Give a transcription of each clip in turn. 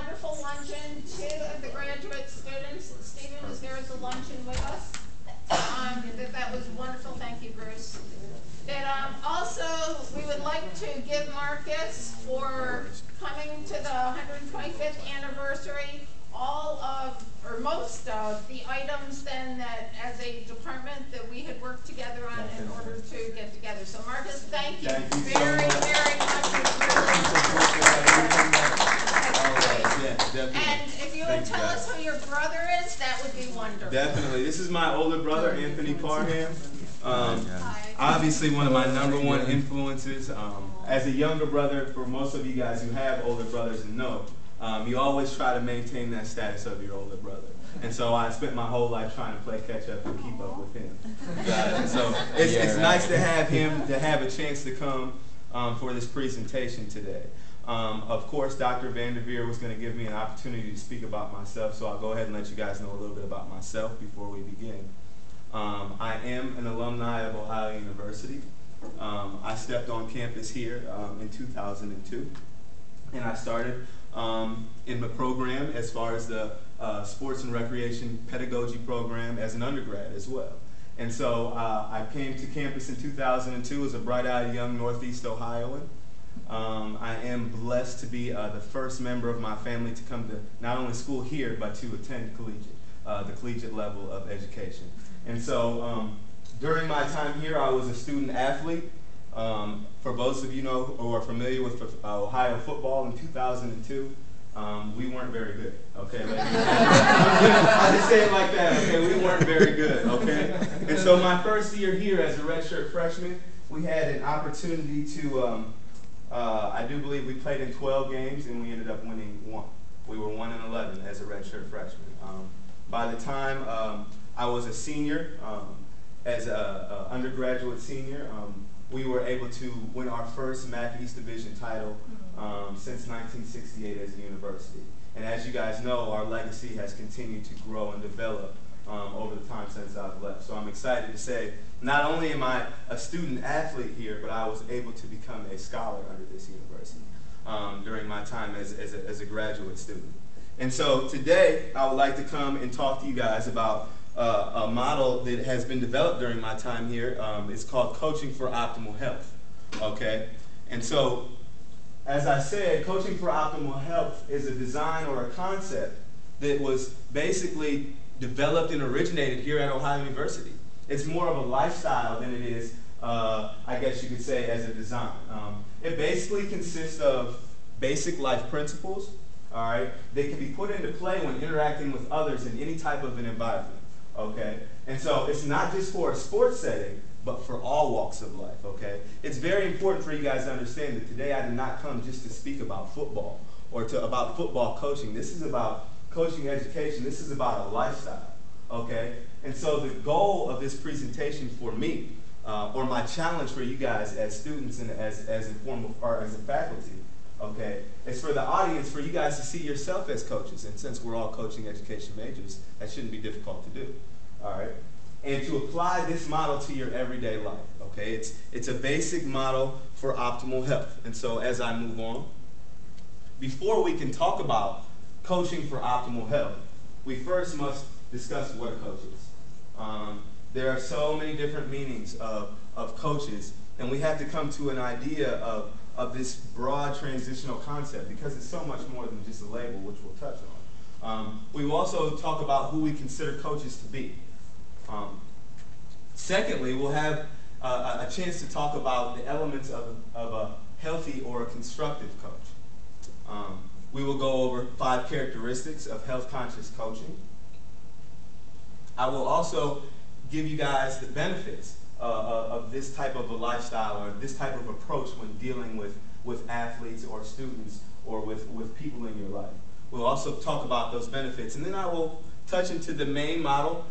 wonderful luncheon to the graduate students. Stephen was there at the luncheon with us. That was wonderful. Thank you, Bruce. Also, we would like to give Marcus for coming to the 125th anniversary all of, or most of, the items then that as a department that we had worked together on in order to get together. So Marcus, thank you very, very much. And if you would tell us who your brother is, that would be wonderful. Definitely. This is my older brother, Marcquis Parham. Obviously one of my #1 influences. As a younger brother, for most of you guys who have older brothers and know, you always try to maintain that status of your older brother. And so I spent my whole life trying to play catch up and keep up with him. And so it's nice to have him, to have a chance to come for this presentation today. Of course, Dr. Vanderveer was going to give me an opportunity to speak about myself, so I'll go ahead and let you guys know a little bit about myself before we begin. I am an alumni of Ohio University. I stepped on campus here in 2002, and I started in the program as far as the sports and recreation pedagogy program as an undergrad as well. And so I came to campus in 2002 as a bright-eyed young Northeast Ohioan. I am blessed to be the first member of my family to come to not only school here, but to attend the collegiate level of education. And so during my time here, I was a student athlete. For those of you who are familiar with Ohio football in 2002, we weren't very good, okay? I'll just say it like that, okay? We weren't very good, okay? And so my first year here as a redshirt freshman, we had an opportunity to, I do believe we played in 12 games and we ended up winning 1. We were 1-11 as a redshirt freshman. By the time I was a senior, as an undergraduate senior, we were able to win our first MAC East Division title since 1968 as a university. And as you guys know, our legacy has continued to grow and develop over the time since I've left. So I'm excited to say, not only am I a student athlete here, but I was able to become a scholar under this university during my time as a graduate student. And so today, I would like to come and talk to you guys about a model that has been developed during my time here. It's called Coaching for Optimal Health, okay? And so, as I said, Coaching for Optimal Health is a design or a concept that was basically developed and originated here at Ohio University. It's more of a lifestyle than it is, I guess you could say, as a design. It basically consists of basic life principles, all right, that can be put into play when interacting with others in any type of an environment. Okay, and so it's not just for a sports setting, but for all walks of life, okay? It's very important for you guys to understand that today I did not come just to speak about football or about football coaching. This is about coaching education. This is about a lifestyle, okay? And so the goal of this presentation for me, or my challenge for you guys as students and as informal or as a faculty, okay, is for the audience, for you guys to see yourself as coaches. And since we're all coaching education majors, that shouldn't be difficult to do, all right? And to apply this model to your everyday life, okay? It's a basic model for optimal health. And so as I move on, before we can talk about coaching for optimal health, we first must discuss what a coach is. There are so many different meanings of coaches, and we have to come to an idea of this broad transitional concept because it's so much more than just a label, which we'll touch on. We will also talk about who we consider coaches to be. Secondly, we'll have a chance to talk about the elements of a healthy or a constructive coach. We will go over 5 characteristics of health-conscious coaching. I will also give you guys the benefits of this type of a lifestyle or this type of approach when dealing with athletes or students or with people in your life. We'll also talk about those benefits. And then I will touch into the main model,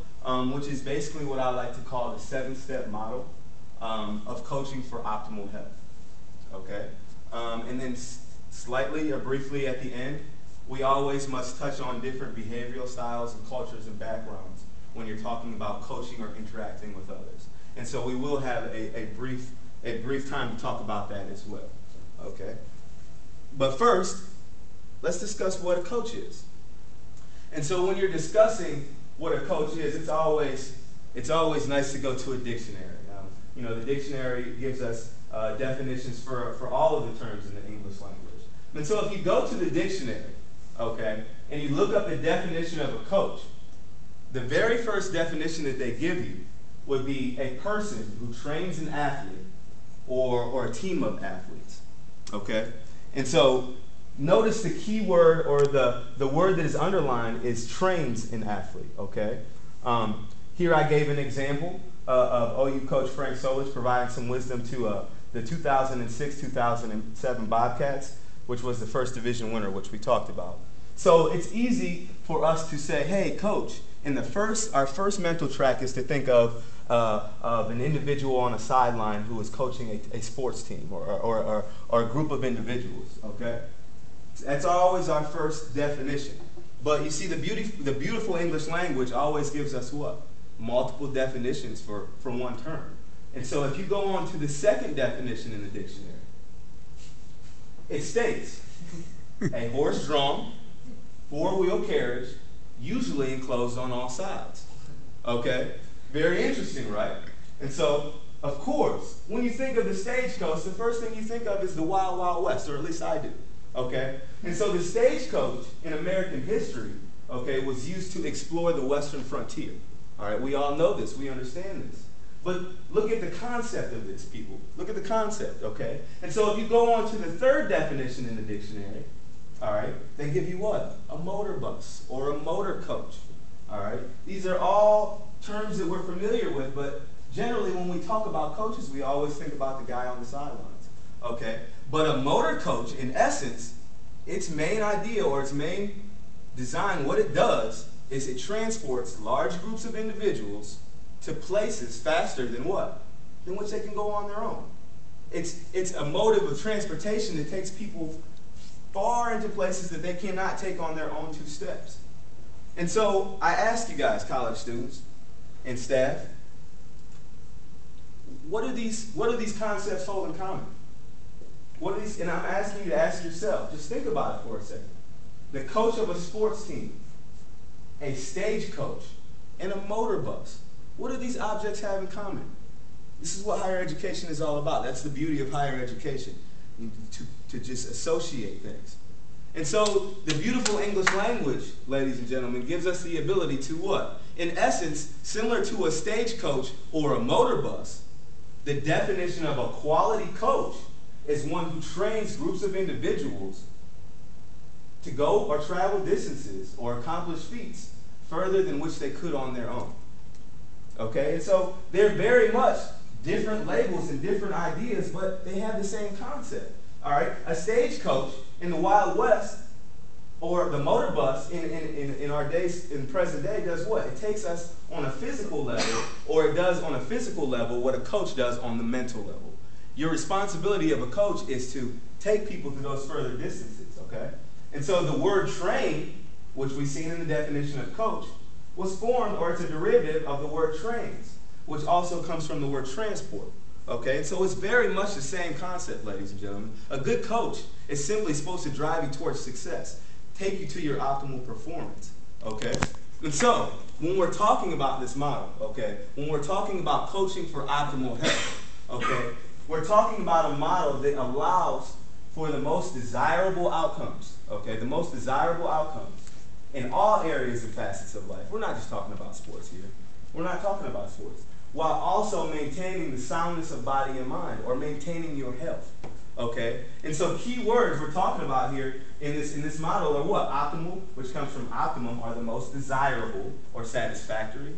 which is basically what I like to call the 7-step model of coaching for optimal health. Okay? And then slightly or briefly at the end, we always must touch on different behavioral styles and cultures and backgrounds when you're talking about coaching or interacting with others. And so we will have a brief time to talk about that as well. Okay? But first, let's discuss what a coach is. And so when you're discussing what a coach is, it's always nice to go to a dictionary. You know, the dictionary gives us definitions for all of the terms in the English language. And so if you go to the dictionary, okay, and you look up the definition of a coach, the very first definition that they give you would be a person who trains an athlete or a team of athletes, okay? And so notice the key word, or the word that is underlined, is trains an athlete, okay? Here I gave an example of OU coach Frank Solich providing some wisdom to the 2006-2007 Bobcats, which was the first division winner, which we talked about. So it's easy for us to say, hey, coach, in our first mental track is to think of an individual on a sideline who is coaching a sports team or a group of individuals, okay? That's always our first definition. But you see, the beautiful English language always gives us what? Multiple definitions for one term. And so if you go on to the second definition in the dictionary, it states a horse-drawn, four-wheel carriage, usually enclosed on all sides. Okay? Very interesting, right? And so, of course, when you think of the stagecoach, the first thing you think of is the Wild Wild West, or at least I do. Okay? And so the stagecoach in American history, okay, was used to explore the western frontier. All right? We all know this. We understand this. But look at the concept of this, people. Look at the concept, okay? And so if you go on to the third definition in the dictionary, all right, they give you what? A motor bus or a motor coach, all right? These are all terms that we're familiar with, but generally when we talk about coaches, we always think about the guy on the sidelines, okay? But a motor coach, in essence, its main idea or its main design, what it does is it transports large groups of individuals to places faster than what? Than which they can go on their own. It's a mode of transportation that takes people far into places that they cannot take on their own two steps. And so I ask you guys, college students and staff, what do these concepts hold in common? What are these? And I'm asking you to ask yourself, just think about it for a second. The coach of a sports team, a stagecoach, and a motor bus. What do these objects have in common? This is what higher education is all about. That's the beauty of higher education, to just associate things. And so the beautiful English language, ladies and gentlemen, gives us the ability to what? In essence, similar to a stagecoach or a motor bus, the definition of a quality coach is one who trains groups of individuals to go or travel distances or accomplish feats further than which they could on their own. Okay, and so they're very much different labels and different ideas, but they have the same concept. All right, a stagecoach in the Wild West or the motor bus in our days, in present day, does what? It takes us on a physical level, or it does on a physical level what a coach does on the mental level. Your responsibility of a coach is to take people to those further distances, okay? And so the word train, which we've seen in the definition of coach, was formed, or it's a derivative of the word trains, which also comes from the word transport. Okay, so it's very much the same concept, ladies and gentlemen. A good coach is simply supposed to drive you towards success, take you to your optimal performance. Okay, and so when we're talking about this model, okay, when we're talking about coaching for optimal health, okay, we're talking about a model that allows for the most desirable outcomes. Okay, the most desirable outcomes in all areas and facets of life. We're not just talking about sports here. We're not talking about sports. While also maintaining the soundness of body and mind, or maintaining your health. Okay? And so key words we're talking about here in this model are what? Optimal, which comes from optimum, are the most desirable or satisfactory.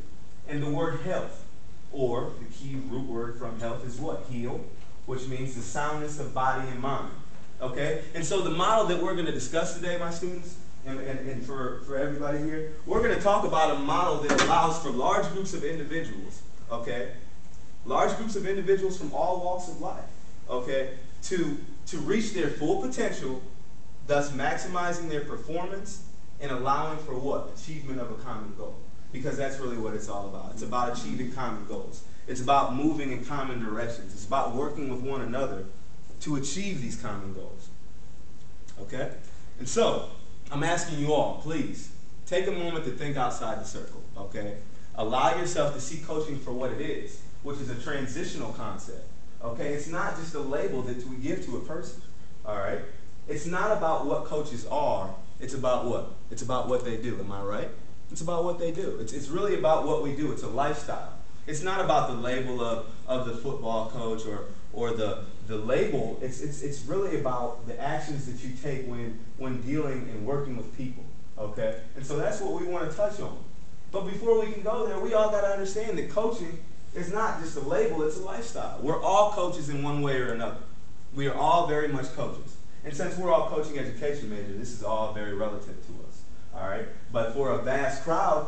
And the word health, or the key root word from health is what? Heal, which means the soundness of body and mind. Okay? And so the model that we're going to discuss today, my students, and for everybody here, we're going to talk about a model that allows for large groups of individuals, okay? Large groups of individuals from all walks of life, okay? To reach their full potential, thus maximizing their performance and allowing for what? Achievement of a common goal. Because that's really what it's all about. It's about achieving common goals. It's about moving in common directions. It's about working with one another to achieve these common goals. Okay? And so, I'm asking you all, please, take a moment to think outside the circle, okay? Allow yourself to see coaching for what it is, which is a transitional concept, okay? It's not just a label that we give to a person, all right? It's not about what coaches are, it's about what? It's about what they do, am I right? It's about what they do. It's really about what we do. It's a lifestyle. It's not about the label of the football coach or the label. It's really about the actions that you take when dealing and working with people, okay? And so that's what we want to touch on. But before we can go there, we all got to understand that coaching is not just a label, it's a lifestyle. We're all coaches in one way or another. We are all very much coaches. And since we're all coaching education majors, this is all very relative to us, all right? But for a vast crowd,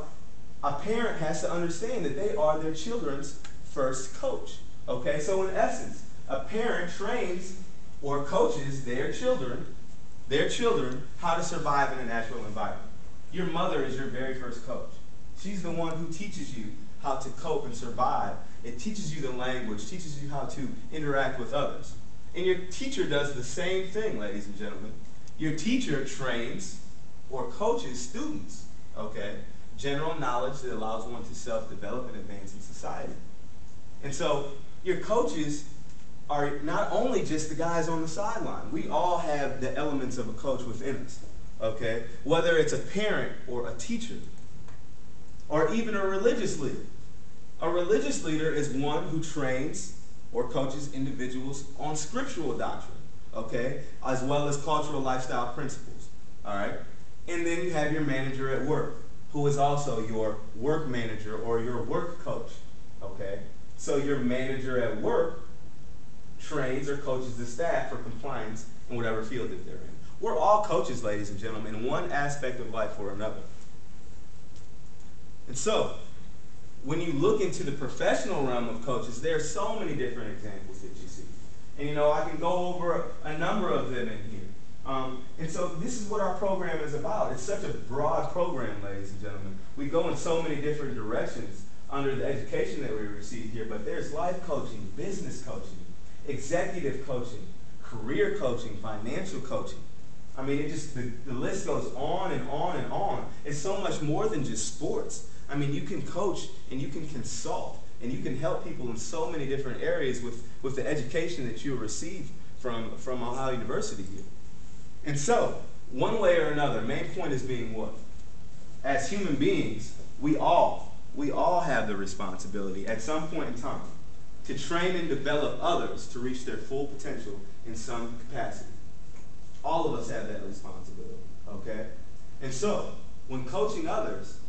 a parent has to understand that they are their children's first coach, okay? So in essence, a parent trains or coaches their children how to survive in a natural environment. Your mother is your very first coach. She's the one who teaches you how to cope and survive. It teaches you the language, teaches you how to interact with others. And your teacher does the same thing, ladies and gentlemen. Your teacher trains or coaches students, okay? General knowledge that allows one to self-develop and advance in society. And so your coaches are not only just the guys on the sideline. We all have the elements of a coach within us, okay? Whether it's a parent or a teacher or even a religious leader. A religious leader is one who trains or coaches individuals on scriptural doctrine, okay, as well as cultural lifestyle principles, all right? And then you have your manager at work, who is also your work manager or your work coach, okay? So your manager at work trains or coaches the staff for compliance in whatever field that they're in. We're all coaches, ladies and gentlemen, in one aspect of life or another. And so, when you look into the professional realm of coaches, there are so many different examples that you see. And you know, I can go over a number of them in here. And so this is what our program is about. It's such a broad program, ladies and gentlemen. We go in so many different directions under the education that we receive here, but there's life coaching, business coaching, executive coaching, career coaching, financial coaching. I mean, the list goes on and on and on. It's so much more than just sports. I mean, you can coach and you can consult and you can help people in so many different areas with the education that you receive from Ohio University here. And so, one way or another, main point is being what? As human beings, we all have the responsibility at some point in time to train and develop others to reach their full potential in some capacity. All of us have that responsibility, okay? And so, when coaching others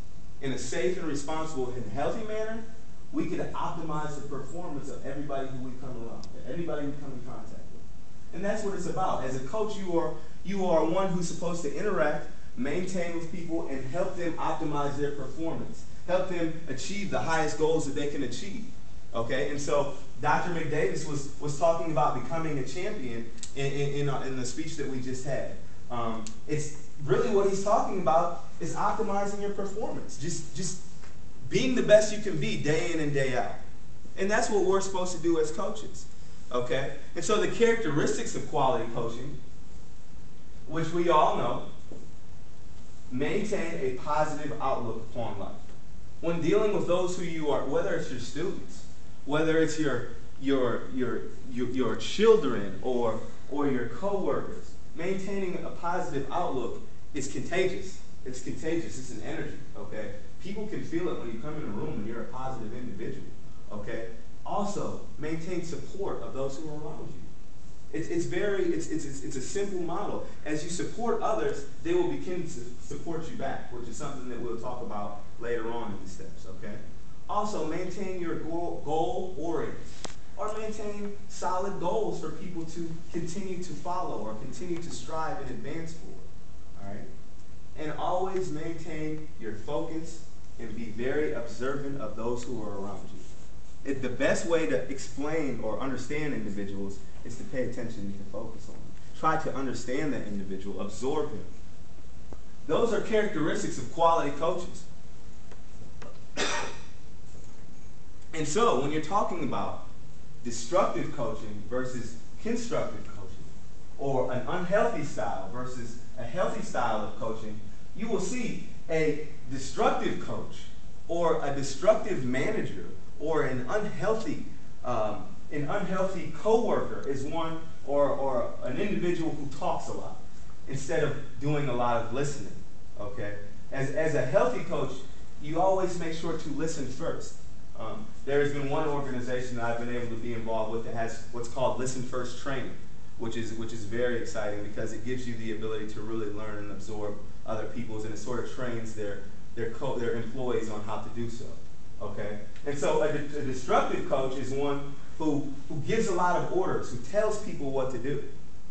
in a safe and responsible and healthy manner, we can optimize the performance of everybody who we come around, everybody we come in contact with. And that's what it's about. As a coach, you are one who's supposed to interact, maintain with people, and help them optimize their performance. Help them achieve the highest goals that they can achieve. Okay? And so Dr. McDavis was talking about becoming a champion in the speech that we just had. It's really what he's talking about is optimizing your performance. Just being the best you can be day in and day out. And that's what we're supposed to do as coaches. Okay? And so the characteristics of quality coaching, which we all know, maintain a positive outlook upon life. When dealing with those who you are, whether it's your students, whether it's your children or your coworkers, maintaining a positive outlook is contagious. It's contagious. It's an energy, okay? People can feel it when you come in a room and you're a positive individual, okay? Also, maintain support of those who are around you. It's a simple model. As you support others, they will begin to support you back, which is something that we'll talk about later on in the steps, okay? Also, maintain your goal-oriented, or maintain solid goals for people to continue to follow or continue to strive and advance for, all right? And always maintain your focus and be very observant of those who are around you. The best way to explain or understand individuals is to pay attention and to focus on them. Try to understand that individual, absorb him. Those are characteristics of quality coaches. And so, when you're talking about destructive coaching versus constructive coaching, or an unhealthy style versus a healthy style of coaching, you will see a destructive coach or a destructive manager or an unhealthy coworker is one, or an individual who talks a lot instead of doing a lot of listening. Okay? As a healthy coach, you always make sure to listen first. There has been one organization that I've been able to be involved with that has what's called Listen First training, which is very exciting because it gives you the ability to really learn and absorb other people's, and it sort of trains their employees on how to do so. Okay? And so a destructive coach is one who gives a lot of orders, who tells people what to do.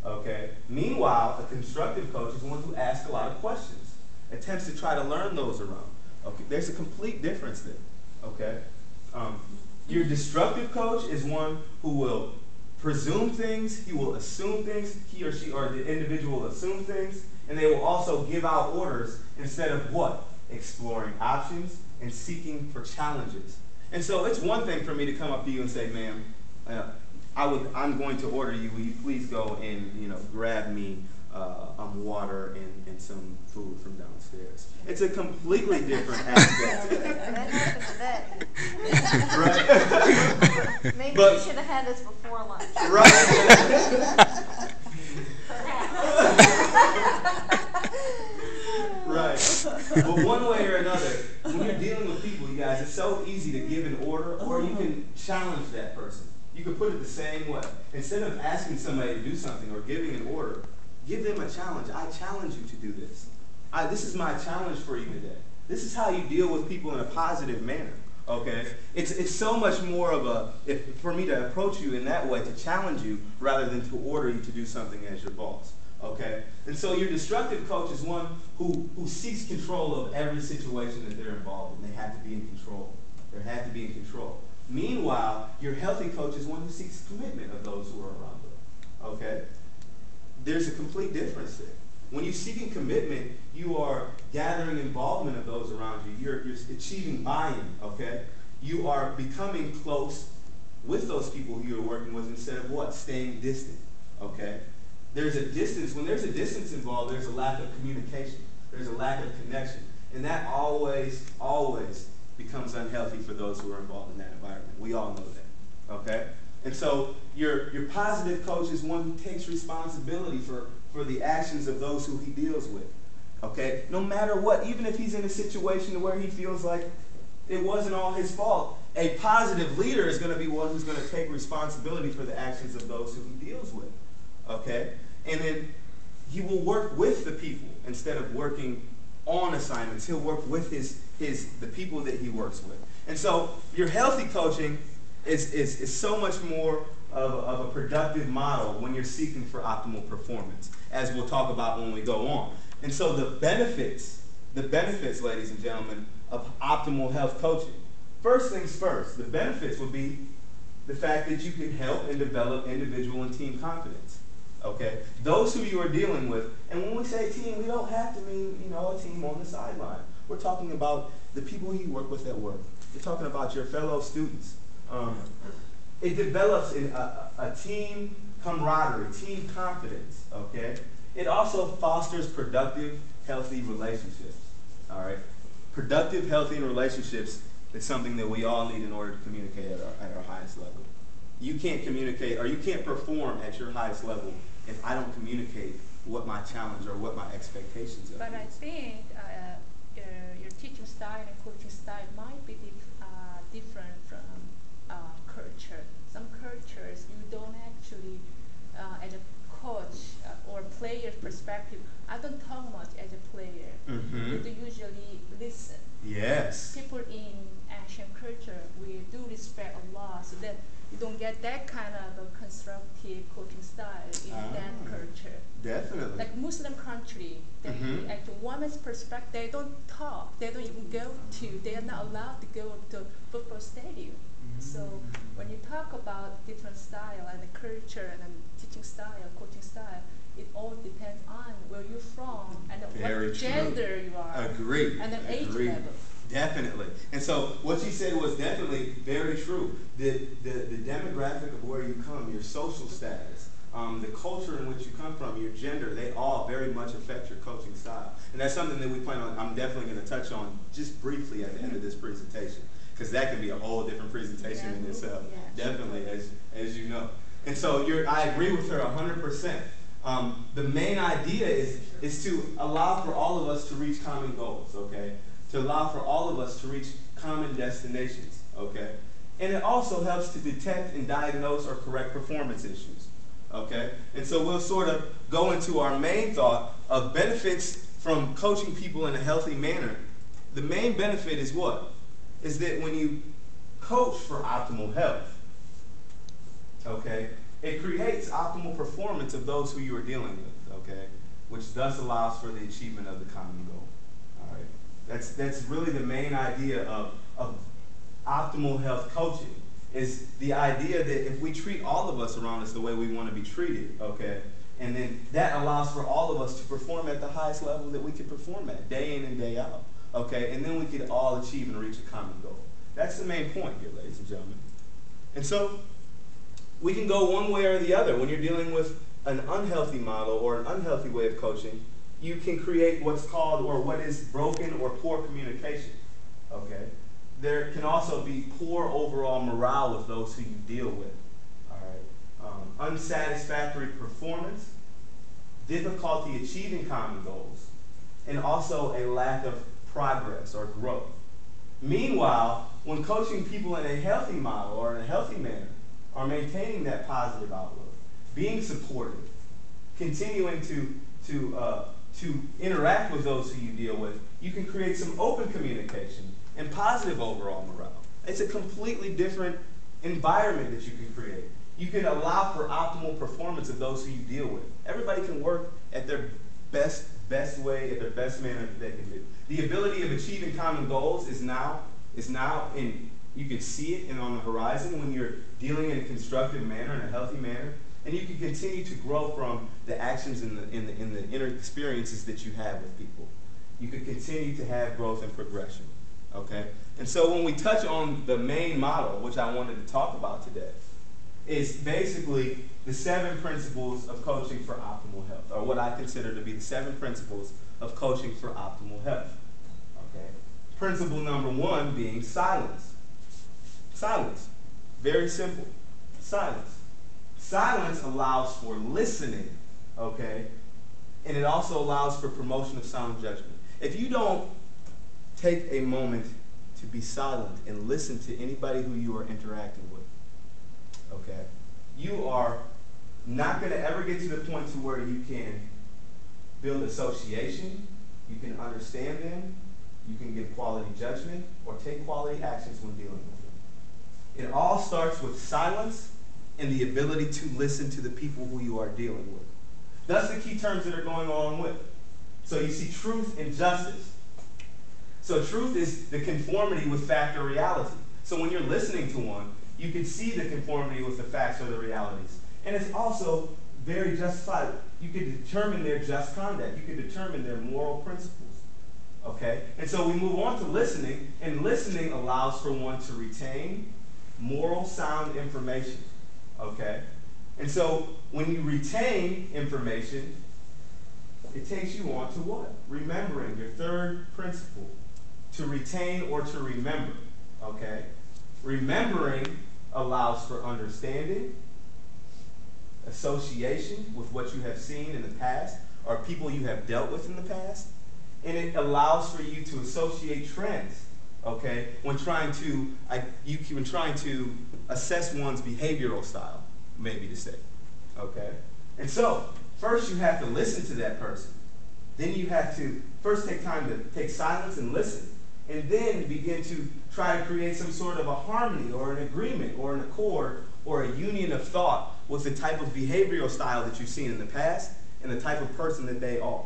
Okay? Meanwhile, a constructive coach is one who asks a lot of questions, attempts to try to learn those around. Okay? There's a complete difference there. Okay? Your destructive coach is one who will presume things, he will assume things, he or she or the individual will assume things, and they will also give out orders instead of what? Exploring options and seeking for challenges. And so it's one thing for me to come up to you and say, ma'am, I'm going to order you, will you please go and grab me water and some food from downstairs. It's a completely different aspect. That happened today. Right. Maybe you should have had this before lunch. Right. Right. But one way or another, when you're dealing with people, you guys, it's so easy to give an order, or you can challenge that person. You can put it the same way. Instead of asking somebody to do something or giving an order, give them a challenge. I challenge you to do this. This is my challenge for you today. This is how you deal with people in a positive manner. Okay? It's so much more of for me to approach you in that way, to challenge you, rather than to order you to do something as your boss. Okay? And so your destructive coach is one who seeks control of every situation that they're involved in. They have to be in control. They have to be in control. Meanwhile, your healthy coach is one who seeks commitment of those who are around them. Okay? There's a complete difference there. When you're seeking commitment, you are gathering involvement of those around you. You're achieving buy-in, okay? You are becoming close with those people who you're working with instead of what? Staying distant, okay? There's a distance. When there's a distance involved, there's a lack of communication. There's a lack of connection. And that always, always becomes unhealthy for those who are involved in that environment. We all know that, okay? And so your positive coach is one who takes responsibility for the actions of those who he deals with, okay? No matter what, even if he's in a situation where he feels like it wasn't all his fault, a positive leader is going to be one who's going to take responsibility for the actions of those who he deals with, okay? And then he will work with the people instead of working on assignments. He'll work with the people that he works with. And so your healthy coaching is so much more of a productive model when you're seeking for optimal performance, as we'll talk about when we go on. And so the benefits, ladies and gentlemen, of optimal health coaching. First things first, the benefits would be the fact that you can help and develop individual and team confidence. Okay? Those who you are dealing with, and when we say team, we don't have to mean, a team on the sideline. We're talking about the people you work with at work. We're talking about your fellow students. It develops a team camaraderie, team confidence, okay? It also fosters productive, healthy relationships, all right? Productive, healthy relationships is something that we all need in order to communicate at our highest level. You can't communicate, or you can't perform at your highest level if I don't communicate what my challenge or what my expectations are. But I think your teaching style and coaching style might be different from culture. Some cultures you don't actually, as a coach or player perspective, I don't talk much as a player. Mm-hmm. We do usually listen. Yes. People in Asian culture, we do respect a lot, so that you don't get that kind of a constructive coaching style in that culture. Definitely. Like Muslim country, they at the woman's perspective, they don't talk. They don't even go to. They are not allowed to go to football stadium. So when you talk about different style and the culture and teaching style, coaching style, it all depends on where you're from and what gender you are. Agree. And the age level. Definitely. And so what you said was definitely very true. The demographic of where you come, your social status, the culture in which you come from, your gender, they all very much affect your coaching style. And that's something that we plan on, I'm definitely going to touch on just briefly at the end of this presentation, because that can be a whole different presentation in itself, definitely, as you know. And so I agree with her 100%. The main idea is to allow for all of us to reach common goals, okay? To allow for all of us to reach common destinations, okay? And it also helps to detect and diagnose or correct performance issues, okay? And so we'll sort of go into our main thought of benefits from coaching people in a healthy manner. The main benefit is what? Is that when you coach for optimal health, okay, it creates optimal performance of those who you are dealing with, okay, which thus allows for the achievement of the common goal. All right, that's really the main idea of optimal health coaching, is the idea that if we treat all of us around us the way we want to be treated, okay, and then that allows for all of us to perform at the highest level that we can perform at, day in and day out, okay, and then we could all achieve and reach a common goal. That's the main point here, ladies and gentlemen. And so we can go one way or the other. When you're dealing with an unhealthy model or an unhealthy way of coaching, you can create what's called, or what is, broken or poor communication, okay? There can also be poor overall morale with those who you deal with, all right? Unsatisfactory performance, difficulty achieving common goals, and also a lack of progress or growth. Meanwhile, when coaching people in a healthy model or in a healthy manner, are maintaining that positive outlook, being supportive, continuing to interact with those who you deal with, you can create some open communication and positive overall morale. It's a completely different environment that you can create. You can allow for optimal performance of those who you deal with. Everybody can work at their best way, at their best manner that they can do. The ability of achieving common goals is now in, you can see it on the horizon when you're dealing in a constructive manner, in a healthy manner, and you can continue to grow from the actions and the inner experiences that you have with people. You can continue to have growth and progression, okay? And so when we touch on the main model, which I wanted to talk about today, is basically the 7 principles of coaching for optimal health, or what I consider to be the 7 principles of coaching for optimal health, okay? Principle number 1 being silence. Silence. Very simple. Silence. Silence allows for listening, okay? And it also allows for promotion of sound judgment. If you don't take a moment to be silent and listen to anybody who you are interacting with, okay, you are not going to ever get to the point to where you can build association, you can understand them, you can give quality judgment, or take quality actions when dealing with them. It all starts with silence and the ability to listen to the people who you are dealing with. That's the key terms that are going on with. So you see truth and justice. So truth is the conformity with fact or reality. So when you're listening to one, you can see the conformity with the facts or the realities. And it's also very justified. You can determine their just conduct. You can determine their moral principles. Okay? And so we move on to listening, and listening allows for one to retain moral sound information. Okay? And so when you retain information, it takes you on to what? Remembering, your third principle. To retain or to remember. Okay? Remembering allows for understanding, association with what you have seen in the past, or people you have dealt with in the past, and it allows for you to associate trends, okay, when trying to assess one's behavioral style, maybe to say, okay? And so, first you have to listen to that person. Then you have to first take time to take silence and listen, and then begin to try to create some sort of a harmony or an agreement or an accord or a union of thought with the type of behavioral style that you've seen in the past and the type of person that they are.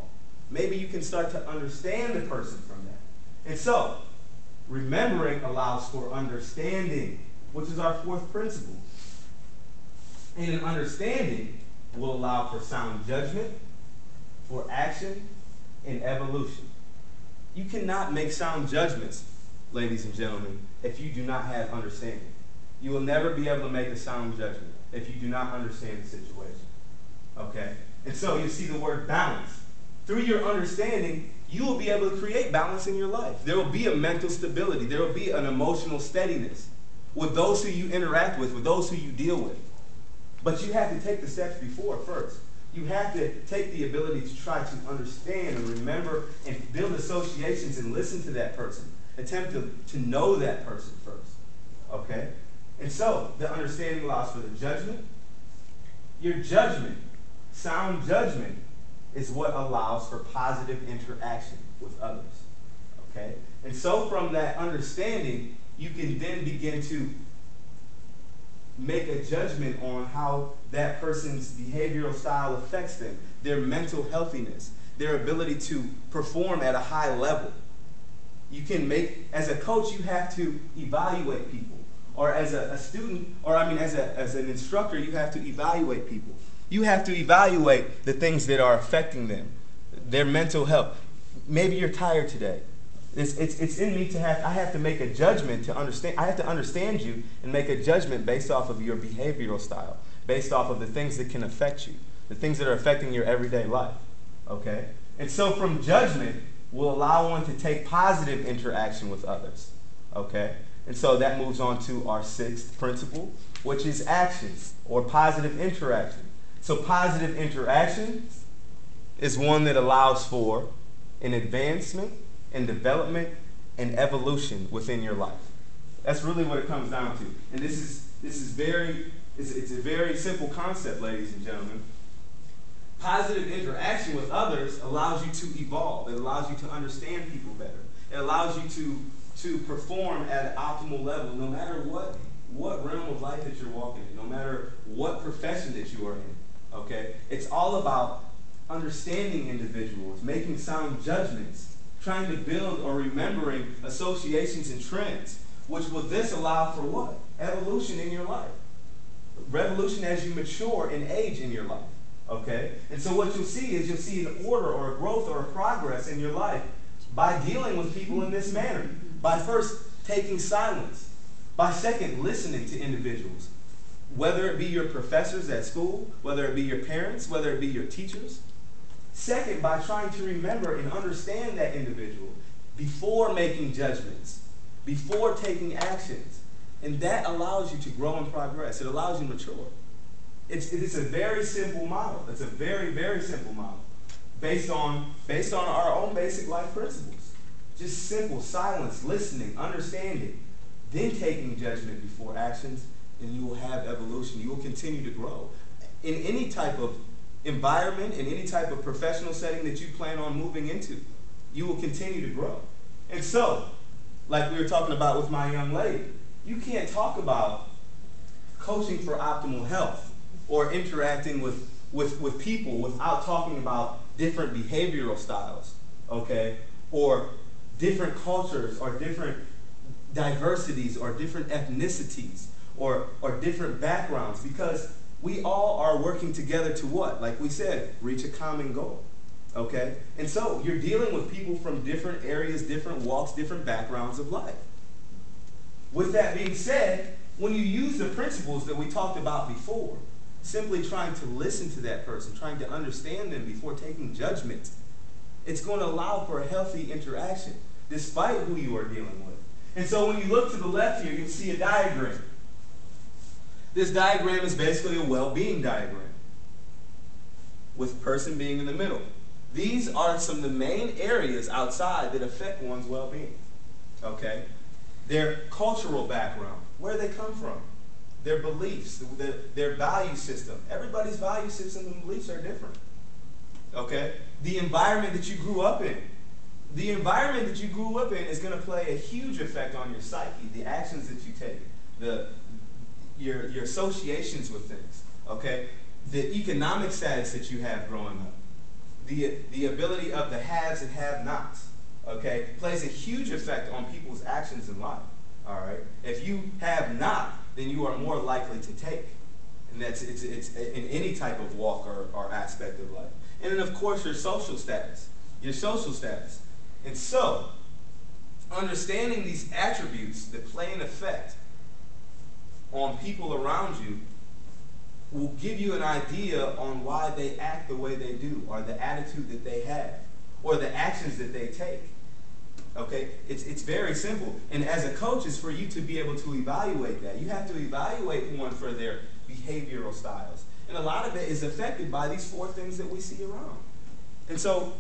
Maybe you can start to understand the person from that. And so, remembering allows for understanding, which is our fourth principle. And an understanding will allow for sound judgment, for action, and evolution. You cannot make sound judgments, ladies and gentlemen, if you do not have understanding. You will never be able to make a sound judgment if you do not understand the situation. Okay? And so you see the word balance. Through your understanding, you will be able to create balance in your life. There will be a mental stability. There will be an emotional steadiness with those who you interact with those who you deal with. But you have to take the steps before first. You have to take the ability to try to understand and remember and build associations and listen to that person. Attempt to know that person first. Okay? And so, the understanding allows for the judgment. Your judgment, sound judgment, is what allows for positive interaction with others. Okay? And so from that understanding, you can then begin to make a judgment on how that person's behavioral style affects them, their mental healthiness, their ability to perform at a high level. You can make, as a coach, you have to evaluate people. Or as a student, or as an instructor, you have to evaluate people. You have to evaluate the things that are affecting them, their mental health. Maybe you're tired today. It's in me I have to make a judgment to understand. I have to understand you and make a judgment based off of your behavioral style, based off of the things that can affect you, the things that are affecting your everyday life. Okay? And so from judgment will allow one to take positive interaction with others. Okay? And so that moves on to our sixth principle, which is actions or positive interaction. So positive interaction is one that allows for an advancement and development and evolution within your life. That's really what it comes down to. And it's a very simple concept, ladies and gentlemen. Positive interaction with others allows you to evolve. It allows you to understand people better. It allows you to perform at an optimal level, no matter what realm of life that you're walking in, no matter what profession that you are in. Okay? It's all about understanding individuals, making sound judgments, trying to build or remembering associations and trends, which will this allow for what? Evolution in your life. Revolution as you mature and age in your life. Okay? And so what you'll see an order or a growth or a progress in your life by dealing with people in this manner. By first taking silence. By second, listening to individuals. Whether it be your professors at school, whether it be your parents, whether it be your teachers. Second, by trying to remember and understand that individual before making judgments, before taking actions. And that allows you to grow and progress. It allows you to mature. It's a very simple model. It's a very, very simple model based on our own basic life principles. Just simple silence, listening, understanding, then taking judgment before actions, and you will have evolution. You will continue to grow. In any type of environment, in any type of professional setting that you plan on moving into, you will continue to grow. And so, like we were talking about with my young lady, you can't talk about coaching for optimal health or interacting with people without talking about different behavioral styles, okay? Or different cultures or different diversities or different ethnicities or different backgrounds, because we all are working together to what? Like we said, reach a common goal. Okay? And so you're dealing with people from different areas, different walks, different backgrounds of life. With that being said, when you use the principles that we talked about before, simply trying to listen to that person, trying to understand them before taking judgment, it's going to allow for a healthy interaction despite who you are dealing with. And so when you look to the left here, you'll see a diagram. This diagram is basically a well-being diagram, with person being in the middle. These are some of the main areas outside that affect one's well-being. Okay? Their cultural background, where they come from, their beliefs, their value system. Everybody's value system and beliefs are different. Okay? The environment that you grew up in. The environment that you grew up in is going to play a huge effect on your psyche, the actions that you take, your associations with things, okay? The economic status that you have growing up, the ability of the haves and have-nots, okay, plays a huge effect on people's actions in life, all right? If you have not, then you are more likely to take, and it's in any type of walk or aspect of life. And then, of course, your social status. And so, understanding these attributes that play an effect on people around you will give you an idea on why they act the way they do, or the attitude that they have, or the actions that they take. Okay? It's very simple. And as a coach, it's for you to be able to evaluate that. You have to evaluate one for their behavioral styles. And a lot of it is affected by these 4 things that we see around. And so,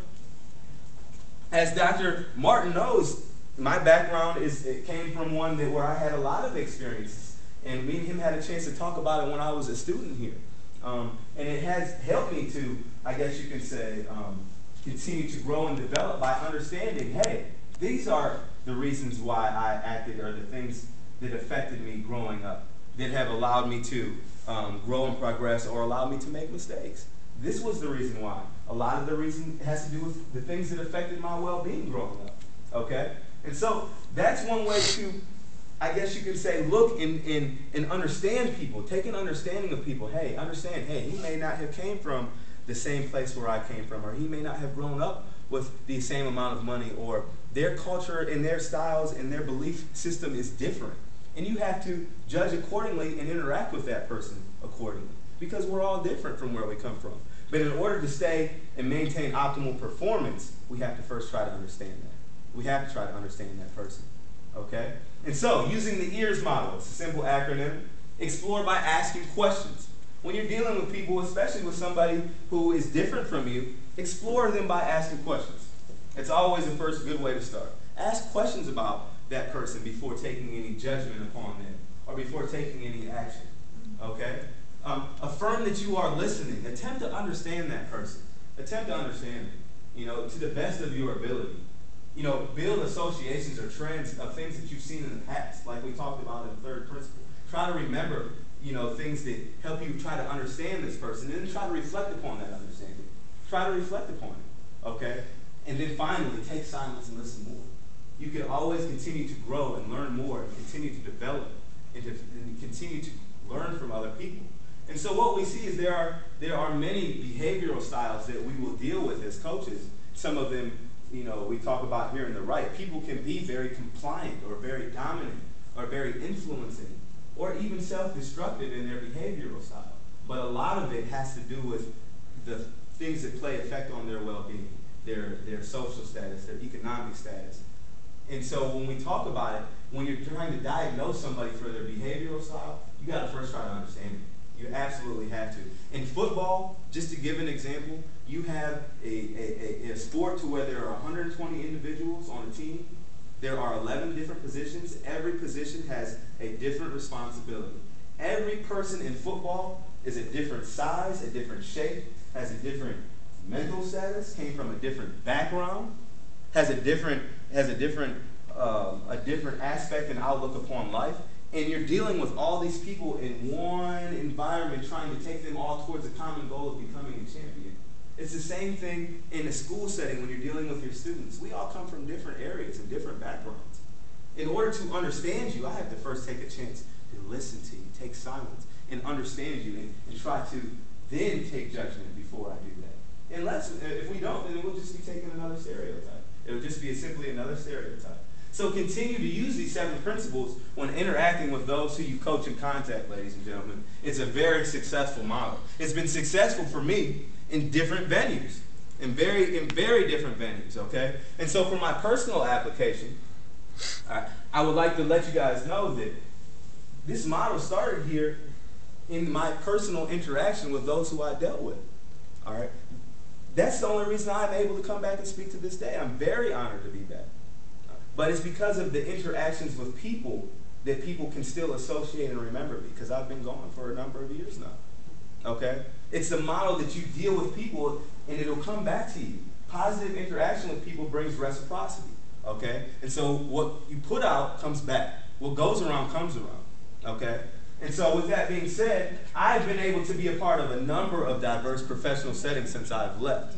as Dr. Martin knows, my background came from one where I had a lot of experiences. And me and him had a chance to talk about it when I was a student here. And it has helped me to, I guess you can say, continue to grow and develop by understanding, hey, these are the reasons why I acted, or the things that affected me growing up, that have allowed me to grow and progress, or allowed me to make mistakes. This was the reason why. A lot of the reason has to do with the things that affected my well-being growing up. Okay? And so that's one way to, I guess you could say, look and understand people. Take an understanding of people. Hey, understand, hey, he may not have came from the same place where I came from, or he may not have grown up with the same amount of money, or their culture and their styles and their belief system is different. And you have to judge accordingly and interact with that person accordingly, because we're all different from where we come from. But in order to stay and maintain optimal performance, we have to first try to understand that. We have to try to understand that person. Okay? And so, using the EARS model, it's a simple acronym, explore by asking questions. When you're dealing with people, especially with somebody who is different from you, explore them by asking questions. It's always the first good way to start. Ask questions about that person before taking any judgment upon them, or before taking any action. Okay? Affirm that you are listening. Attempt to understand that person. Attempt to understand them, to the best of your ability. Build associations or trends of things that you've seen in the past, like we talked about in the 3rd principle. Try to remember, things that help you try to understand this person, and then try to reflect upon that understanding. Try to reflect upon it, okay? And then finally, take silence and listen more. You can always continue to grow and learn more, and continue to develop, and continue to learn from other people. And so what we see is there are many behavioral styles that we will deal with as coaches. Some of them, we talk about here in the right. People can be very compliant, or very dominant, or very influencing, or even self-destructive in their behavioral style. But a lot of it has to do with the things that play effect on their well-being, their social status, their economic status. And so when we talk about it, when you're trying to diagnose somebody for their behavioral style, you got to first try to understand it. You absolutely have to. In football, just to give an example, you have a sport to where there are 120 individuals on a team. There are 11 different positions. Every position has a different responsibility. Every person in football is a different size, a different shape, has a different mental status, came from a different background, has a different aspect and outlook upon life. And you're dealing with all these people in one environment, trying to take them all towards a common goal of becoming a champion. It's the same thing in a school setting when you're dealing with your students. We all come from different areas and different backgrounds. In order to understand you, I have to first take a chance to listen to you, take silence, and understand you, and try to then take judgment before I do that. Unless, if we don't, then we'll just be taking another stereotype. It'll just be simply another stereotype. So continue to use these 7 principles when interacting with those who you coach and contact, ladies and gentlemen. It's a very successful model. It's been successful for me in different venues, in very different venues, okay? And so for my personal application, I would like to let you guys know that this model started here in my personal interaction with those who I dealt with, all right? That's the only reason I'm able to come back and speak to this day. I'm very honored to be back. But it's because of the interactions with people that people can still associate and remember me, because I've been gone for a number of years now, okay? It's the model that you deal with people and it'll come back to you. Positive interaction with people brings reciprocity, okay? And so what you put out comes back. What goes around comes around, okay? And so with that being said, I've been able to be a part of a number of diverse professional settings since I've left,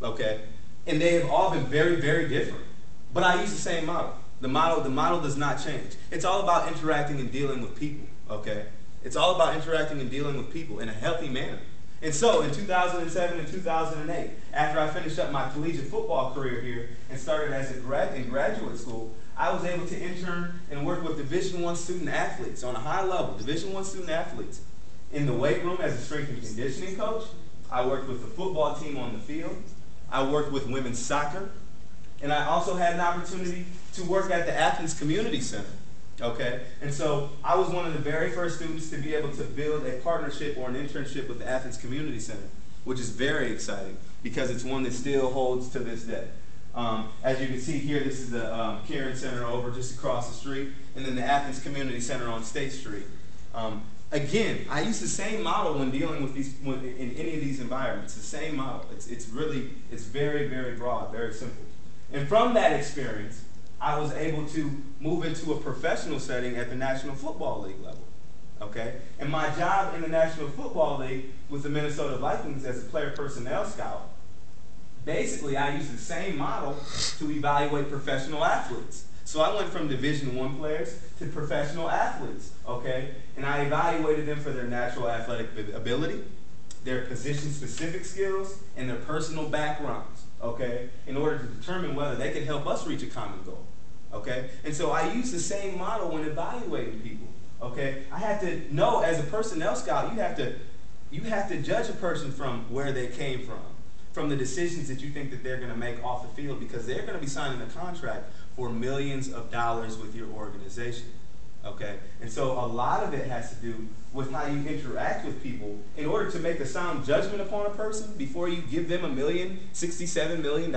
okay? And they have all been very, very different. But I use the same model. The model does not change. It's all about interacting and dealing with people, okay? It's all about interacting and dealing with people in a healthy manner. And so in 2007 and 2008, after I finished up my collegiate football career here and started as in graduate school, I was able to intern and work with Division I student athletes on a high level, Division I student athletes in the weight room as a strength and conditioning coach. I worked with the football team on the field. I worked with women's soccer. And I also had an opportunity to work at the Athens Community Center. Okay? And so I was one of the very first students to be able to build a partnership or an internship with the Athens Community Center, which is very exciting because it's one that still holds to this day. As you can see here, this is the Cairn Center over just across the street, and then the Athens Community Center on State Street. Again, I use the same model when dealing with these, in any of these environments. The same model. It's very, very broad, very simple. And from that experience, I was able to move into a professional setting at the National Football League level. Okay? And my job in the National Football League with the Minnesota Vikings as a player personnel scout, basically I used the same model to evaluate professional athletes. So I went from Division I players to professional athletes, okay? And I evaluated them for their natural athletic ability, their position-specific skills, and their personal backgrounds, okay? In order to determine whether they could help us reach a common goal, okay? And so I use the same model when evaluating people, okay? I had to know, as a personnel scout, you have to judge a person from where they came from the decisions that you think that they're going to make off the field, because they're going to be signing a contract for millions of dollars with your organization, okay? And so a lot of it has to do with how you interact with people in order to make a sound judgment upon a person before you give them $67 million.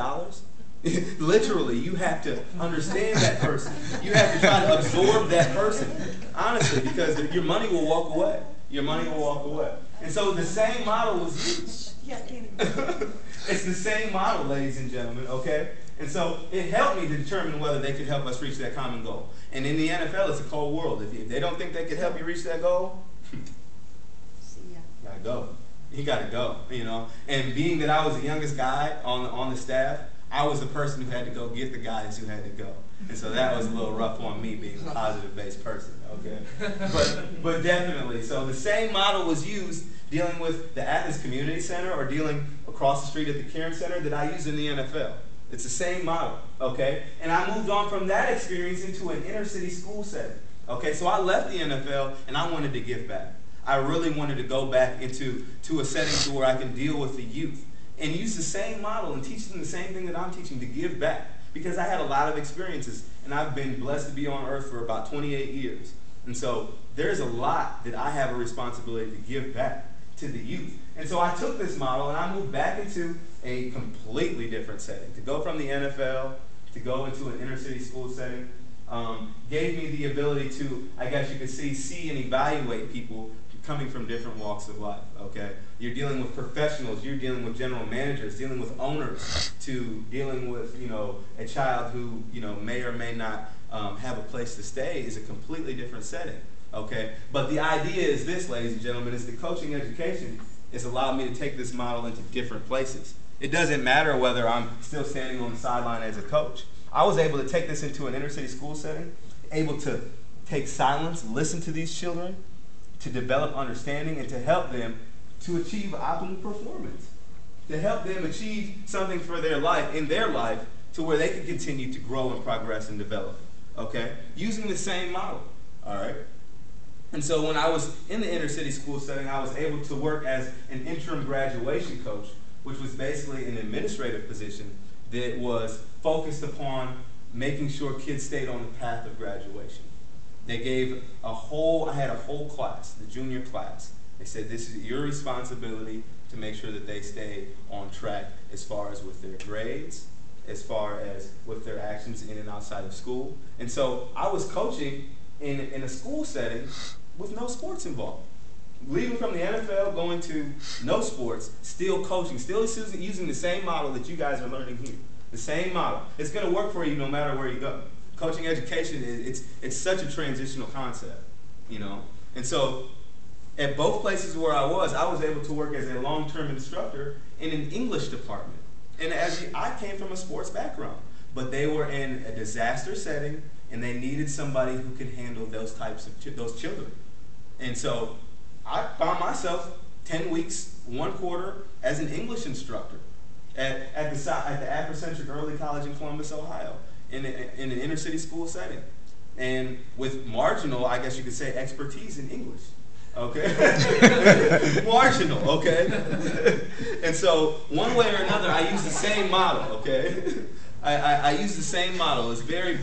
Literally, you have to understand that person. You have to try to absorb that person, honestly, because your money will walk away. Your money will walk away. And so the same model was used. It's the same model, ladies and gentlemen, okay? And so it helped me to determine whether they could help us reach that common goal. And in the NFL, it's a cold world. If they don't think they could help you reach that goal, you gotta go. You gotta go, you know? And being that I was the youngest guy on the staff, I was the person who had to go get the guys who had to go. And so that was a little rough on me, being a positive-based person, okay? But definitely, so the same model was used dealing with the Athens Community Center or dealing across the street at the Cairn Center that I use in the NFL. It's the same model, okay? And I moved on from that experience into an inner-city school setting, okay? So I left the NFL and I wanted to give back. I really wanted to go back into a setting to where I can deal with the youth and use the same model and teach them the same thing that I'm teaching, to give back. Because I had a lot of experiences, and I've been blessed to be on earth for about 28 years. And so there's a lot that I have a responsibility to give back to the youth. And so I took this model and I moved back into a completely different setting. To go from the NFL to go into an inner city school setting gave me the ability to, I guess you could see and evaluate people coming from different walks of life, okay? You're dealing with professionals, you're dealing with general managers, dealing with owners, to dealing with, you know, a child who, you know, may or may not have a place to stay is a completely different setting, okay? But the idea is this, ladies and gentlemen, is that coaching education has allowed me to take this model into different places. It doesn't matter whether I'm still standing on the sideline as a coach. I was able to take this into an inner city school setting, able to take silence, listen to these children, to develop understanding, and to help them to achieve optimal performance, to help them achieve something for their life, in their life, to where they can continue to grow and progress and develop, okay? Using the same model, all right? And so when I was in the inner city school setting, I was able to work as an interim graduation coach, which was basically an administrative position that was focused upon making sure kids stayed on the path of graduation. They gave I had a whole class, the junior class. They said, this is your responsibility to make sure that they stay on track as far as with their grades, as far as with their actions in and outside of school. And so I was coaching in a school setting with no sports involved. Leaving from the NFL, going to no sports, still coaching, still using the same model that you guys are learning here. The same model. It's going to work for you no matter where you go. Coaching education, it's such a transitional concept, you know. And so at both places where I was able to work as a long-term instructor in an English department. And I came from a sports background, but they were in a disaster setting, and they needed somebody who could handle those types of those children. And so I found myself 10 weeks, 1 quarter as an English instructor at the Afrocentric Early College in Columbus, Ohio, in an inner city school setting, and with marginal, I guess you could say, expertise in English. okay? Marginal, okay? And so, one way or another, I use the same model, okay? I use the same model. It's very,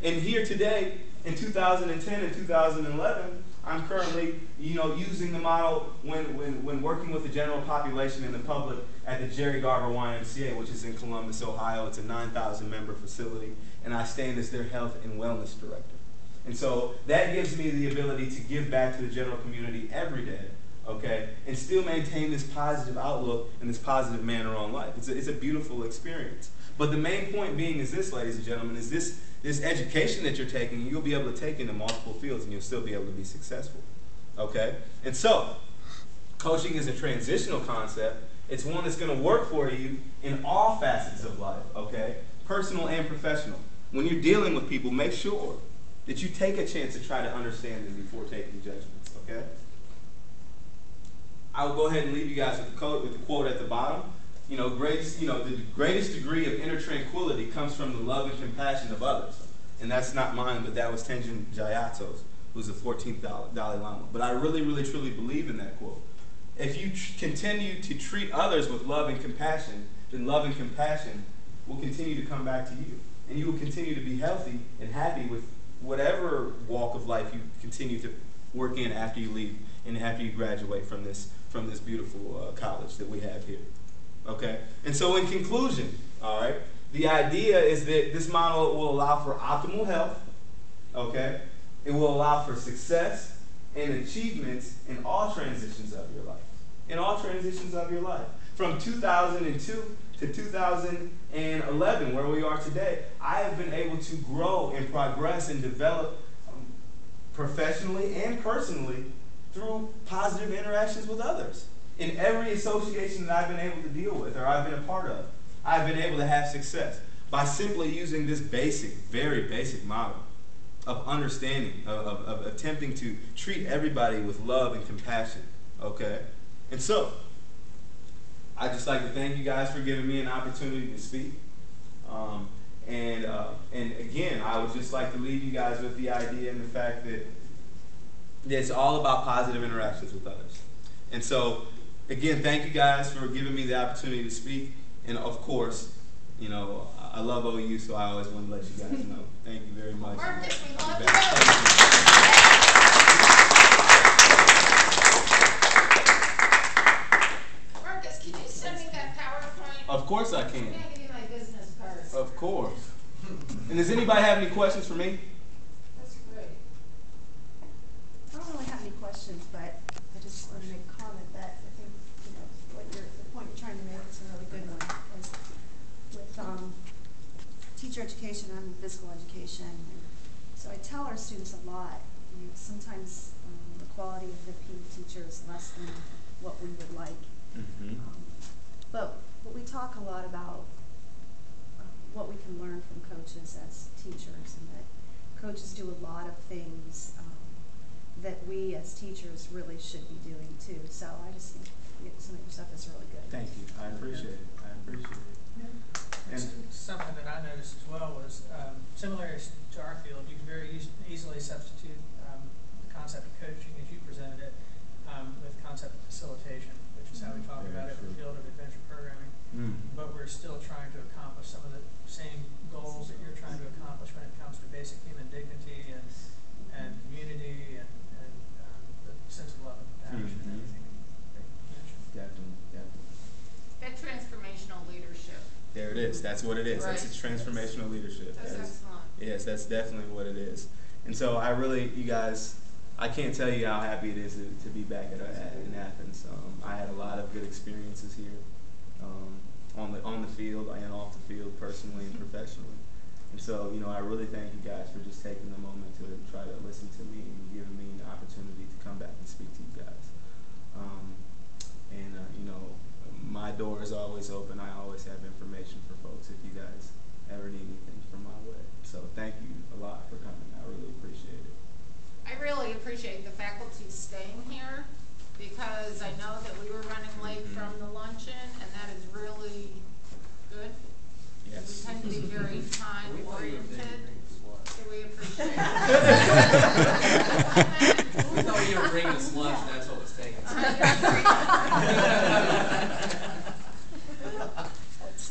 and here today, in 2010 and 2011, I'm currently, using the model when working with the general population and the public at the Jerry Garver YMCA, which is in Columbus, Ohio. It's a 9,000 member facility, and I stand as their health and wellness director. And so that gives me the ability to give back to the general community every day, okay, and still maintain this positive outlook and this positive manner on life. It's a beautiful experience. But the main point being is this, ladies and gentlemen, is this education that you're taking, you'll be able to take into multiple fields and you'll still be able to be successful, okay? And so, coaching is a transitional concept. It's one that's going to work for you in all facets of life, okay? Personal and professional. When you're dealing with people, make sure that you take a chance to try to understand them before taking judgments, okay? I will go ahead and leave you guys with the quote at the bottom. The greatest degree of inner tranquility comes from the love and compassion of others. And that's not mine, but that was Tenzin Gyatso's, who's the 14th Dalai Lama. But I really, truly believe in that quote. If you continue to treat others with love and compassion, then love and compassion will continue to come back to you. And you will continue to be healthy and happy with whatever walk of life you continue to work in after you leave and after you graduate from this beautiful college that we have here. Okay? And so in conclusion, all right, the idea is that this model will allow for optimal health, okay? It will allow for success and achievements in all transitions of your life. In all transitions of your life. From 2002 to 2011, where we are today, I have been able to grow and progress and develop professionally and personally through positive interactions with others. In every association that I've been able to deal with or I've been a part of, I've been able to have success by simply using this very basic model of understanding, of attempting to treat everybody with love and compassion, okay? And so, I'd just like to thank you guys for giving me an opportunity to speak. And again, I would just like to leave you guys with the idea and the fact that it's all about positive interactions with others. And so, again, thank you guys for giving me the opportunity to speak. And of course, I love OU, so I always want to let you guys know. Thank you very much. Marcus, we love you. Marcus, can you send me that PowerPoint? Of course I can. I'm going to give you my business card. Of course. And does anybody have any questions for me? That's great. I don't really have any questions, but I just want to make a comment that I think, the point you're trying to make is a really good one. Is with teacher education, I'm in physical education. So I tell our students a lot. Sometimes the quality of the PE teacher is less than what we would like. Mm-hmm. But we talk a lot about what we can learn from coaches as teachers, and that coaches do a lot of things that we as teachers really should be doing too. So I just think some of your stuff is really good. Thank you. I appreciate it. And something that I noticed as well was similar to our field, you can very easily substitute the concept of coaching as you presented it with the concept of facilitation, which is how we talk about it in the field of adventure programming. But we're still trying to accomplish some of the same goals that you're trying to accomplish when it comes to basic human dignity and community and the sense of love and compassion and everything that you mentioned. Definitely. That transformational leadership. There it is. That's what it is. Right. That's transformational leadership. That's excellent. Yes, that's definitely what it is. And so you guys, I can't tell you how happy it is to be back in Athens. I had a lot of good experiences here on the field and off the field, personally and professionally. And so, I really thank you guys for just taking the moment to try to listen to me and giving me an opportunity to come back and speak to you guys. My door is always open. I always have information for folks if you guys ever need anything from my way. So thank you a lot for coming. I really appreciate it. I really appreciate the faculty staying here because I know that we were running late from the luncheon, and that is really good. Yes. We tend to be very time-oriented, so we appreciate it. We thought you were bringing us lunch now.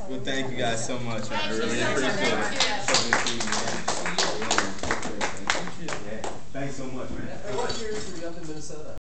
Well, thank you guys so much. I Thank you really so much. appreciate it. Thank you. Yeah. Thanks so much, man. And what years were you up in Minnesota?